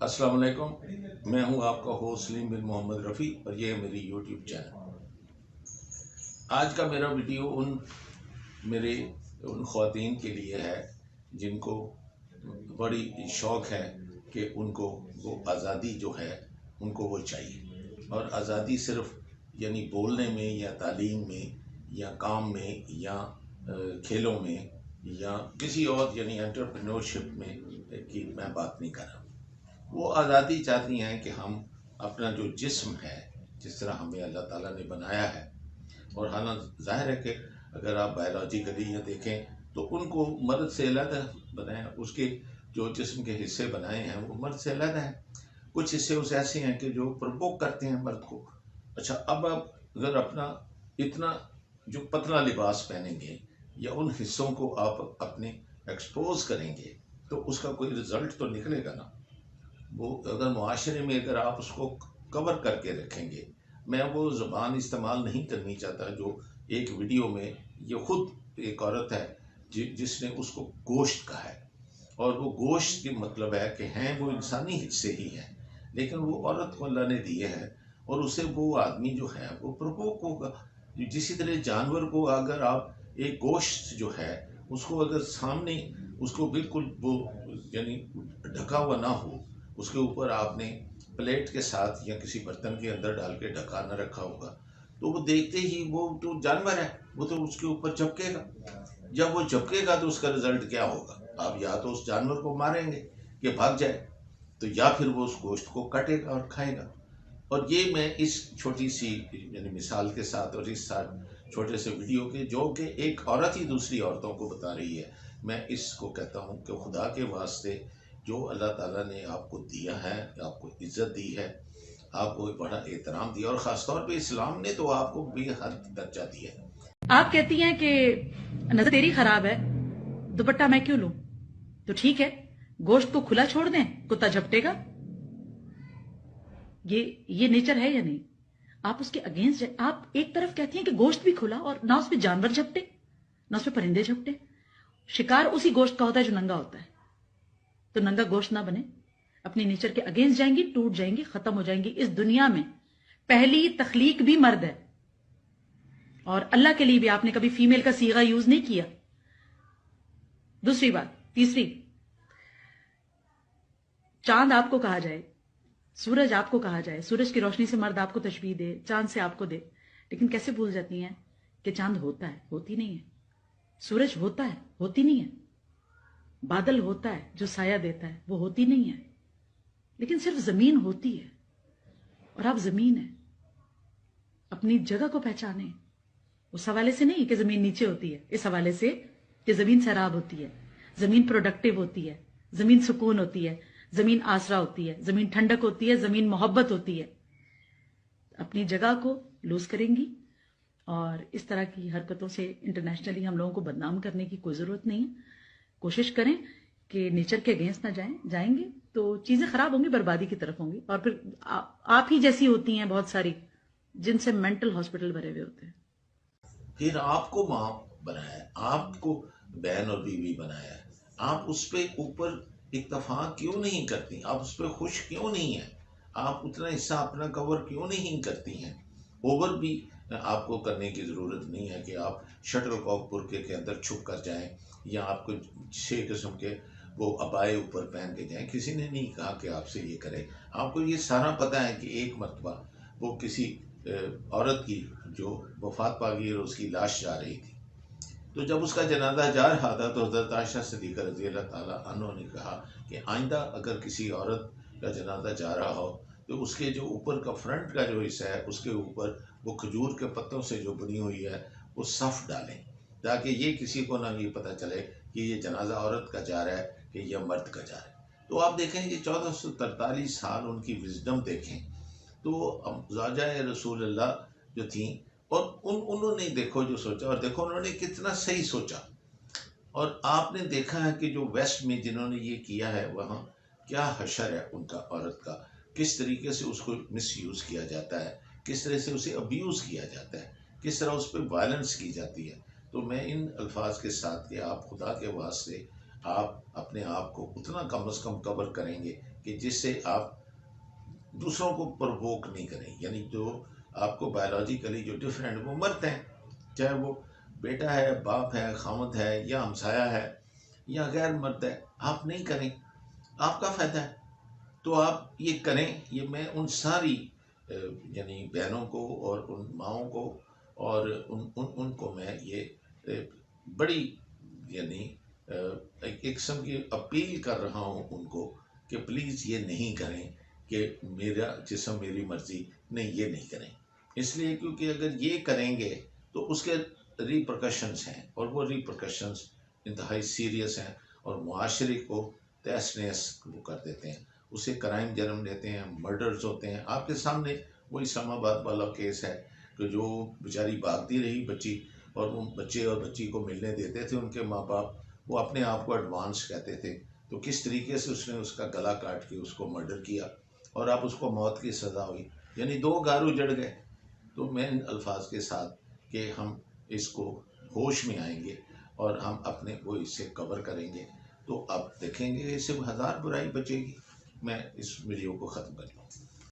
السلام علیکم، میں ہوں آپ کا ہوسٹ سلیم بن محمد رفیع اور یہ ہے میری یوٹیوب چینل۔ آج کا میرا ویڈیو ان خواتین کے لیے ہے جن کو بڑی شوق ہے کہ ان کو وہ آزادی جو ہے ان کو وہ چاہیے، اور آزادی صرف یعنی بولنے میں یا تعلیم میں یا کام میں یا کھیلوں میں یا کسی اور یعنی انٹرپرینورشپ میں کی میں بات نہیں کر رہا۔ وہ آزادی چاہتی ہیں کہ ہم اپنا جو جسم ہے جس طرح ہمیں اللہ تعالیٰ نے بنایا ہے، اور حالانکہ ظاہر ہے کہ اگر آپ بایولوجیکلی یا دیکھیں تو ان کو مرد سے علیحدہ بنایا، اس کے جو جسم کے حصے بنائے ہیں وہ مرد سے علیحدہ ہیں۔ کچھ حصے اس ایسے ہیں کہ جو پرووک کرتے ہیں مرد کو۔ اچھا، اب آپ اگر اپنا اتنا جو پتلا لباس پہنیں گے یا ان حصوں کو آپ اپنے ایکسپوز کریں گے تو اس کا کوئی رزلٹ تو نکلے گا نا۔ وہ اگر معاشرے میں اگر آپ اس کو کور کر کے رکھیں گے، میں وہ زبان استعمال نہیں کرنی چاہتا جو ایک ویڈیو میں یہ خود ایک عورت ہے جس نے اس کو گوشت کہا ہے، اور وہ گوشت کی مطلب ہے کہ ہیں وہ انسانی حصے ہی ہیں، لیکن وہ عورت کو اللہ نے دیے ہیں، اور اسے وہ آدمی جو ہے وہ پرووک ہوگا۔ جسی طرح جانور کو اگر آپ ایک گوشت جو ہے اس کو اگر سامنے اس کو بالکل وہ یعنی ڈھکا ہوا نہ ہو، اس کے اوپر آپ نے پلیٹ کے ساتھ یا کسی برتن کے اندر ڈال کے ڈھکا نہ رکھا ہوگا تو وہ دیکھتے ہی وہ جو جانور ہے وہ تو اس کے اوپر چپکے گا۔ جب وہ چپکے گا تو اس کا رزلٹ کیا ہوگا؟ آپ یا تو اس جانور کو ماریں گے کہ بھاگ جائے، تو یا پھر وہ اس گوشت کو کاٹے گا اور کھائے گا۔ اور یہ میں اس چھوٹی سی یعنی مثال کے ساتھ اور اس چھوٹے سے ویڈیو کے جو کہ ایک عورت ہی دوسری عورتوں کو بتا رہی ہے، میں اس کو کہتا ہوں کہ خدا کے واسطے جو اللہ تعالیٰ نے آپ کو دیا ہے، آپ کو عزت دی ہے، آپ کو بڑا احترام دیا، اور خاص طور پہ اسلام نے تو آپ کو بے حد درجہ دیا ہے۔ آپ کہتی ہیں کہ نظر تیری خراب ہے، دوپٹہ میں کیوں لوں؟ تو ٹھیک ہے، گوشت کو کھلا چھوڑ دیں، کتا جھپٹے گا۔ یہ نیچر ہے یا نہیں؟ آپ اس کے اگینسٹ آپ ایک طرف کہتی ہیں کہ گوشت بھی کھلا، اور نہ اس پہ جانور جھپٹے نہ اس پہ پرندے جھپٹے۔ شکار اسی گوشت کا ہوتا ہے جو ننگا ہوتا ہے، تو ننگا گوشت نہ بنے۔ اپنی نیچر کے اگینسٹ جائیں گی، ٹوٹ جائیں گی، ختم ہو جائیں گی۔ اس دنیا میں پہلی تخلیق بھی مرد ہے، اور اللہ کے لیے بھی آپ نے کبھی فیمیل کا صیغہ یوز نہیں کیا۔ دوسری بات، تیسری، چاند آپ کو کہا جائے، سورج آپ کو کہا جائے، سورج کی روشنی سے مرد آپ کو تشبیہ دے، چاند سے آپ کو دے، لیکن کیسے بھول جاتی ہیں کہ چاند ہوتا ہے، ہوتی نہیں ہے۔ سورج ہوتا ہے، ہوتی نہیں ہے۔ بادل ہوتا ہے جو سایہ دیتا ہے، وہ ہوتی نہیں ہے۔ لیکن صرف زمین ہوتی ہے، اور آپ زمین ہیں۔ اپنی جگہ کو پہچانیں، اس حوالے سے نہیں کہ زمین نیچے ہوتی ہے، اس حوالے سے کہ زمین سیراب ہوتی ہے، زمین پروڈکٹیو ہوتی ہے، زمین سکون ہوتی ہے، زمین آسرا ہوتی ہے، زمین ٹھنڈک ہوتی ہے، زمین محبت ہوتی ہے۔ اپنی جگہ کو لوز کریں گی، اور اس طرح کی حرکتوں سے انٹرنیشنلی ہم لوگوں کو بدنام کرنے کی کوئی ضرورت نہیں ہے۔ کوشش کریں کہ نیچر کے اگینسٹ نہ جائیں گے تو چیزیں خراب ہوں گی، بربادی کی طرف ہوں گی، اور پھر آپ ہی جیسی ہوتی ہیں بہت ساری جن سے مینٹل ہاسپٹل بھرے ہوئے ہوتے ہیں۔ پھر آپ کو ماں بنایا ہے، آپ کو بہن اور بیوی بنایا ہے، آپ اس پہ اوپر اکتفا کیوں نہیں کرتی؟ آپ اس پہ خوش کیوں نہیں ہیں؟ آپ اتنا حصہ اپنا کور کیوں نہیں کرتی ہیں؟ اوور بھی آپ کو کرنے کی ضرورت نہیں ہے کہ آپ شٹل کاک برقعے کے اندر چھپ کر جائیں، یا آپ کو 6 قسم کے وہ عبائے اوپر پہن کے جائیں۔ کسی نے نہیں کہا کہ آپ سے یہ کرے۔ آپ کو یہ سارا پتہ ہے کہ ایک مرتبہ وہ کسی عورت کی جو وفات پا گئی اور اس کی لاش جا رہی تھی، تو جب اس کا جنازہ جا رہا تھا تو حضرت عائشہ صدیقہ رضی اللہ تعالیٰ عنہ نے کہا کہ آئندہ اگر کسی عورت کا جنازہ جا رہا ہو تو اس کے جو اوپر کا فرنٹ کا جو حصہ ہے اس کے اوپر وہ کھجور کے پتوں سے جو بنی ہوئی ہے وہ صف ڈالیں، تاکہ یہ کسی کو نہ یہ پتہ چلے کہ یہ جنازہ عورت کا جا رہا ہے کہ یہ مرد کا جا رہا ہے۔ تو آپ دیکھیں یہ 1443 سال ان کی وزڈم دیکھیں۔ تو زوجہ رسول اللہ جو تھیں، اور انہوں نے دیکھو جو سوچا، اور دیکھو انہوں نے کتنا صحیح سوچا۔ اور آپ نے دیکھا ہے کہ جو ویسٹ میں جنہوں نے یہ کیا ہے وہاں کیا حشر ہے ان کا، عورت کا کس طریقے سے اس کو مس یوز کیا جاتا ہے، کس طرح سے اسے ابیوز کیا جاتا ہے، کس طرح اس پہ وائلنس کی جاتی ہے۔ تو میں ان الفاظ کے ساتھ کہ آپ خدا کے واسطے آپ اپنے آپ کو اتنا کم از کم کور کریں گے کہ جس سے آپ دوسروں کو پرووک نہیں کریں، یعنی جو آپ کو بایولوجیکلی جو ڈفرینٹ وہ مرتے ہیں، چاہے وہ بیٹا ہے، باپ ہے، خامد ہے، یا ہمسایہ ہے، یا غیر مرد ہے، آپ نہیں کریں، آپ کا فائدہ ہے تو آپ یہ کریں۔ یہ میں ان ساری یعنی بہنوں کو اور ان ماؤں کو اور ان کو میں یہ بڑی یعنی ایک قسم کی اپیل کر رہا ہوں ان کو کہ پلیز یہ نہیں کریں کہ میرا جسم میری مرضی، نہیں، یہ نہیں کریں، اس لیے کیونکہ اگر یہ کریں گے تو اس کے ریپرکشنز ہیں، اور وہ ریپرکشنز انتہائی سیریس ہیں، اور معاشرے کو تہس نہس وہ کر دیتے ہیں، اسے کرائم جنم دیتے ہیں، مرڈرز ہوتے ہیں۔ آپ کے سامنے وہ اسلام آباد والا کیس ہے کہ جو بیچاری بھاگتی رہی بچی، اور وہ بچے اور بچی کو ملنے دیتے تھے ان کے ماں باپ، وہ اپنے آپ کو ایڈوانس کہتے تھے، تو کس طریقے سے اس نے اس کا گلا کاٹ کے اس کو مرڈر کیا، اور اب اس کو موت کی سزا ہوئی، یعنی دو گھر اجڑ گئے۔ تو میں ان الفاظ کے ساتھ کہ ہم اس کو ہوش میں آئیں گے اور ہم اپنے کو اس سے کور کریں گے تو اب دیکھیں گے اس سے ہزار برائی بچے گی۔ میں اس ویڈیو کو ختم کرتا ہوں۔